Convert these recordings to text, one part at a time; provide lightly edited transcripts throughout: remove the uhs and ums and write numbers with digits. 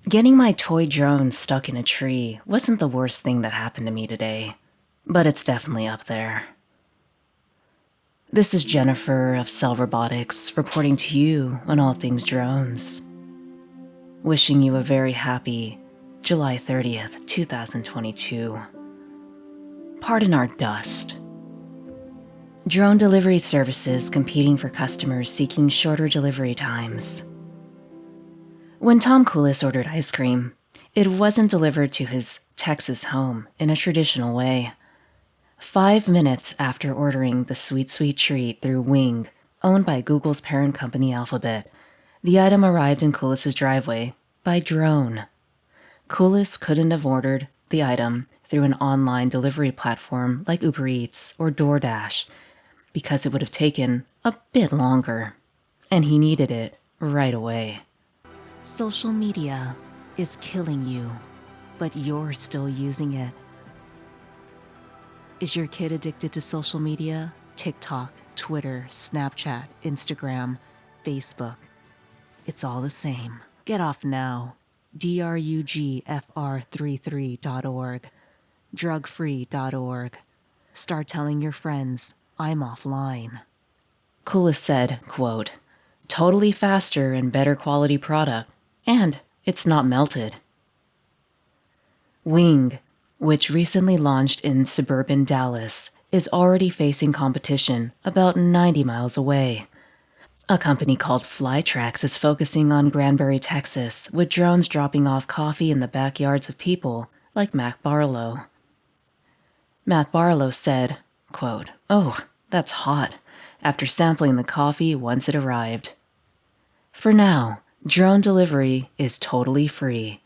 Getting my toy drone stuck in a tree wasn't the worst thing that happened to me today, but it's definitely up there. This is Jennifer of Cell Robotics reporting to you on all things drones. Wishing you a very happy July 30th, 2022. Pardon our dust. Drone delivery services competing for customers seeking shorter delivery times. When Tom Coolis ordered ice cream, it wasn't delivered to his Texas home in a traditional way. 5 minutes after ordering the sweet, sweet treat through Wing, owned by Google's parent company Alphabet, the item arrived in Coolis' driveway by drone. Coolis couldn't have ordered the item through an online delivery platform like Uber Eats or DoorDash because it would have taken a bit longer, and he needed it right away. Social media is killing you, but you're still using it. Is your kid addicted to social media? TikTok, Twitter, Snapchat, Instagram, Facebook. It's all the same. Get off now. drugfr33.org. drugfree.org. Start telling your friends, I'm offline. Coolis said, quote, totally faster and better quality product, and it's not melted. Wing, which recently launched in suburban Dallas, is already facing competition about 90 miles away. A company called Flytrax is focusing on Granbury, Texas, with drones dropping off coffee in the backyards of people like Matt Barlow. Matt Barlow said, quote, oh, that's hot, after sampling the coffee once it arrived. For now, drone delivery is totally free.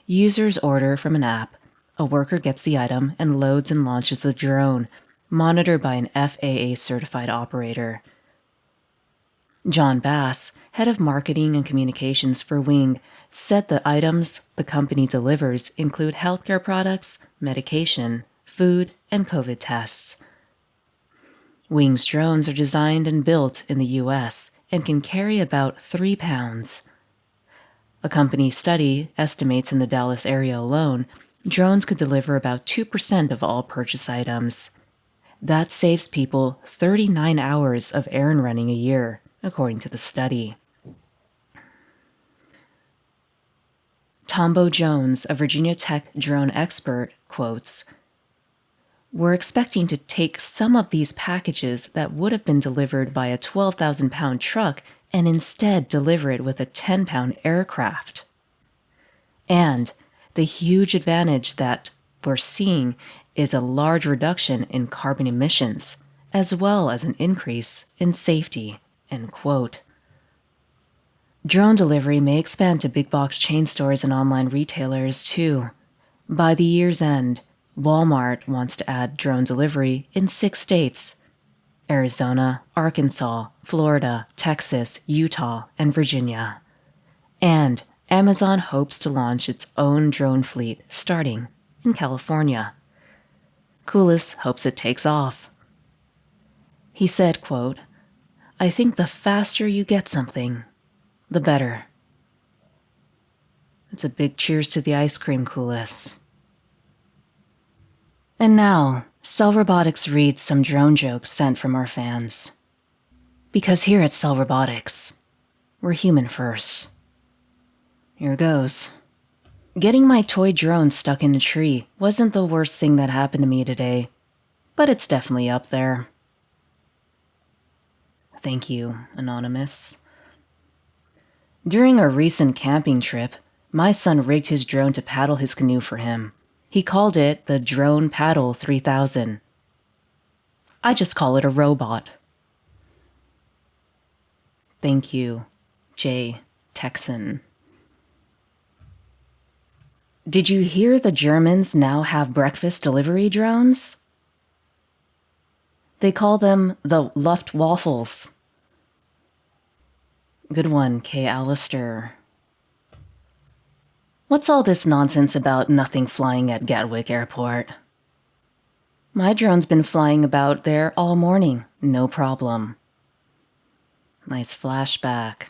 Users order from an app. A worker gets the item and loads and launches the drone, monitored by an FAA-certified operator. John Bass, head of marketing and communications for Wing, said the items the company delivers include healthcare products, medication, food, and COVID tests. Wing's drones are designed and built in the U.S. and can carry about 3 pounds. A company study estimates in the Dallas area alone, drones could deliver about 2% of all purchase items. That saves people 39 hours of errand running a year, according to the study. Tombo Jones, a Virginia Tech drone expert, quotes, we're expecting to take some of these packages that would have been delivered by a 12,000-pound truck and instead deliver it with a 10-pound aircraft. And the huge advantage that we're seeing is a large reduction in carbon emissions, as well as an increase in safety, end quote. Drone delivery may expand to big box chain stores and online retailers, too. By the year's end, Walmart wants to add drone delivery in 6 states: Arizona, Arkansas, Florida, Texas, Utah, and Virginia. And Amazon hopes to launch its own drone fleet starting in California. Coolis hopes it takes off. He said, quote, I think the faster you get something, the better. It's a big cheers to the ice cream, Coolis. And now, Cell Robotics reads some drone jokes sent from our fans. Because here at Cell Robotics, we're human first. Here goes. Getting my toy drone stuck in a tree wasn't the worst thing that happened to me today, but it's definitely up there. Thank you, Anonymous. During a recent camping trip, my son rigged his drone to paddle his canoe for him. He called it the Drone Paddle 3000. I just call it a robot. Thank you, J. Texan. Did you hear the Germans now have breakfast delivery drones? They call them the Luftwaffles. Good one, K. Alistair. What's all this nonsense about nothing flying at Gatwick Airport? My drone's been flying about there all morning, no problem. Nice flashback.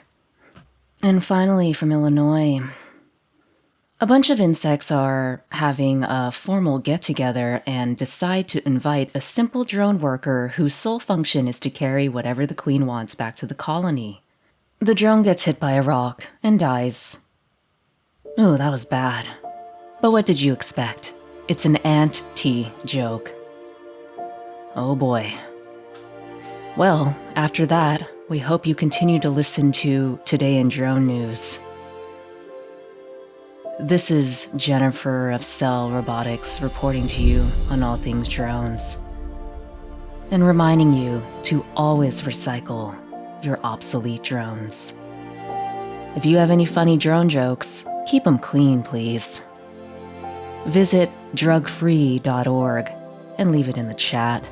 And finally, from Illinois. A bunch of insects are having a formal get-together and decide to invite a simple drone worker whose sole function is to carry whatever the queen wants back to the colony. The drone gets hit by a rock and dies. Ooh, that was bad. But what did you expect? It's an ant-tea joke. Oh boy. Well, after that, we hope you continue to listen to Today in Drone News. This is Jennifer of Cell Robotics reporting to you on all things drones, and reminding you to always recycle your obsolete drones. If you have any funny drone jokes, keep them clean, please. Visit drugfree.org and leave it in the chat.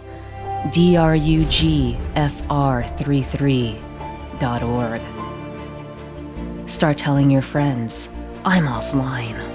drugfr33.org. Start telling your friends, I'm offline.